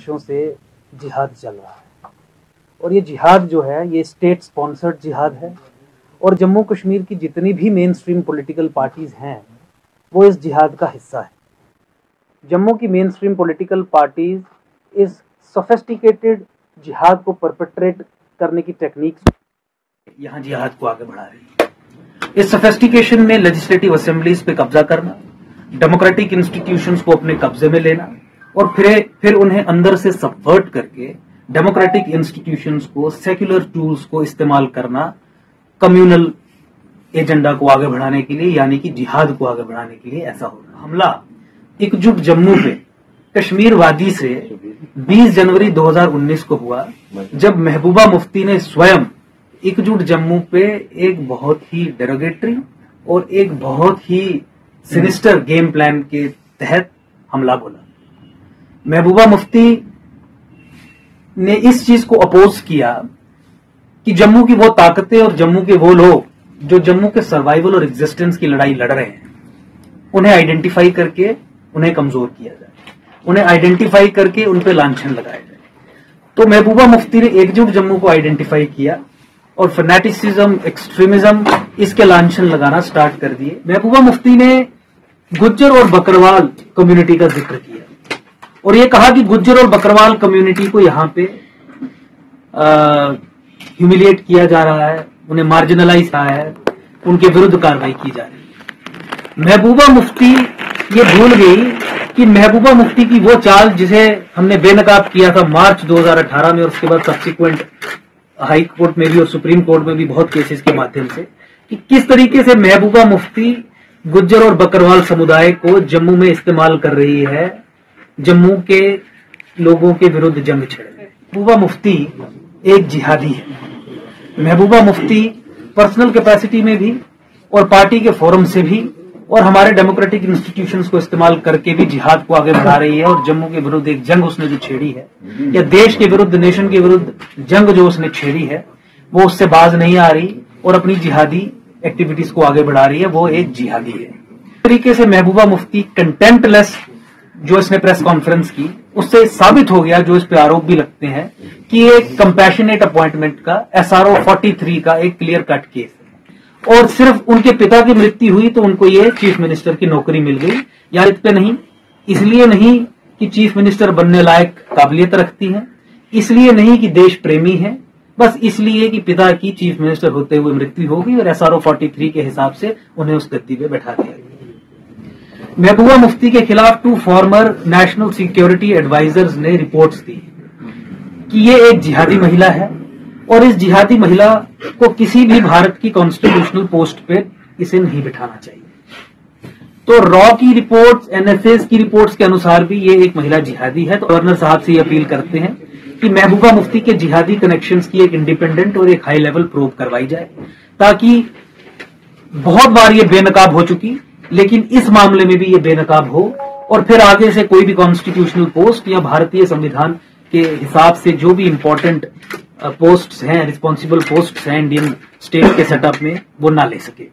वर्षों से जिहाद चल रहा है और ये जिहाद जो है ये स्टेट स्पॉन्सर्ड जिहाद है और जम्मू कश्मीर की जितनी भी मेन स्ट्रीम पॉलिटिकल पार्टीज हैं वो इस जिहाद का हिस्सा है। जम्मू की मेन स्ट्रीम पॉलिटिकल पार्टीज इस सोफिस्टिकेटेड जिहाद को परपेट्रेट करने की टेक्निक यहाँ जिहाद को आगे बढ़ा रही है। इस सोफिस्टिकेशन में लेजिस्लेटिव असेंबलीज पे कब्जा करना, डेमोक्रेटिक इंस्टीट्यूशंस को अपने कब्जे में लेना और फिर उन्हें अंदर से सबवर्ट करके डेमोक्रेटिक इंस्टीट्यूशंस को, सेक्युलर टूल्स को इस्तेमाल करना कम्युनल एजेंडा को आगे बढ़ाने के लिए, यानी कि जिहाद को आगे बढ़ाने के लिए। ऐसा होगा हमला एकजुट जम्मू पे कश्मीर वादी से 20 जनवरी 2019 को हुआ, जब महबूबा मुफ्ती ने स्वयं एकजुट जम्मू पे एक बहुत ही डेरोगेटरी और एक बहुत ही सिनिस्टर गेम प्लान के तहत हमला बोला। महबूबा मुफ्ती ने इस चीज को अपोज किया कि जम्मू की वो ताकतें और जम्मू के वो लोग जो जम्मू के सर्वाइवल और एग्जिस्टेंस की लड़ाई लड़ रहे हैं, उन्हें आइडेंटिफाई करके उन्हें कमजोर किया जाए, उन्हें आइडेंटिफाई करके उन पे लांछन लगाया जाए। तो महबूबा मुफ्ती ने एकजुट जम्मू को आइडेंटिफाई किया और फैनेटिसिज्म, एक्सट्रीमिज्म, इसके लांछन लगाना स्टार्ट कर दिए। महबूबा मुफ्ती ने गुज्जर और बकरवाल कम्युनिटी का जिक्र किया और ये कहा कि गुज्जर और बकरवाल कम्युनिटी को यहाँ पे ह्यूमिलिएट किया जा रहा है, उन्हें मार्जिनलाइज किया है, उनके विरुद्ध कार्रवाई की जा रही है। महबूबा मुफ्ती ये भूल गई कि महबूबा मुफ्ती की वो चाल जिसे हमने बेनकाब किया था मार्च 2018 में और उसके बाद सब्सिक्वेंट हाई कोर्ट में भी और सुप्रीम कोर्ट में भी बहुत केसेस के माध्यम से, कि किस तरीके से महबूबा मुफ्ती गुज्जर और बकरवाल समुदाय को जम्मू में इस्तेमाल कर रही है जम्मू के लोगों के विरुद्ध जंग छेड़ने। महबूबा मुफ्ती एक जिहादी है। महबूबा मुफ्ती पर्सनल कैपेसिटी में भी और पार्टी के फोरम से भी और हमारे डेमोक्रेटिक इंस्टीट्यूशंस को इस्तेमाल करके भी जिहाद को आगे बढ़ा रही है और जम्मू के विरुद्ध एक जंग उसने जो छेड़ी है, या देश के विरुद्ध, नेशन के विरुद्ध जंग जो उसने छेड़ी है, वो उससे बाज नहीं आ रही और अपनी जिहादी एक्टिविटीज को आगे बढ़ा रही है। वो एक जिहादी है। इस तरीके से महबूबा मुफ्ती कंटेम्प्टलेस जो इसने प्रेस कॉन्फ्रेंस की, उससे साबित हो गया, जो इस पे आरोप भी लगते हैं, कि एक कंपैशनेट अपॉइंटमेंट का SRO 43 का एक क्लियर कट केस है और सिर्फ उनके पिता की मृत्यु हुई तो उनको ये चीफ मिनिस्टर की नौकरी मिल गई। या पे नहीं, इसलिए नहीं कि चीफ मिनिस्टर बनने लायक काबिलियत रखती हैं, इसलिए नहीं कि देश प्रेमी है, बस इसलिए कि पिता की चीफ मिनिस्टर होते हुए मृत्यु हो गई और SRO 43 के हिसाब से उन्हें उस गद्दी पे बैठा दिया गया। महबूबा मुफ्ती के खिलाफ 2 फॉर्मर नेशनल सिक्योरिटी एडवाइजर्स ने रिपोर्ट्स दी कि ये एक जिहादी महिला है और इस जिहादी महिला को किसी भी भारत की कॉन्स्टिट्यूशनल पोस्ट पे इसे नहीं बिठाना चाहिए। तो रॉ की रिपोर्ट्स, NSAs की रिपोर्ट्स के अनुसार भी ये एक महिला जिहादी है। तो गवर्नर साहब से ये अपील करते हैं कि महबूबा मुफ्ती के जिहादी कनेक्शंस की एक इंडिपेंडेंट और एक हाई लेवल प्रूव करवाई जाए, ताकि बहुत बार ये बेनकाब हो चुकी, लेकिन इस मामले में भी ये बेनकाब हो और फिर आगे से कोई भी कॉन्स्टिट्यूशनल पोस्ट या भारतीय संविधान के हिसाब से जो भी इंपॉर्टेंट पोस्ट्स हैं, रिस्पॉन्सिबल पोस्ट्स हैं इंडियन स्टेट के सेटअप में, वो ना ले सके।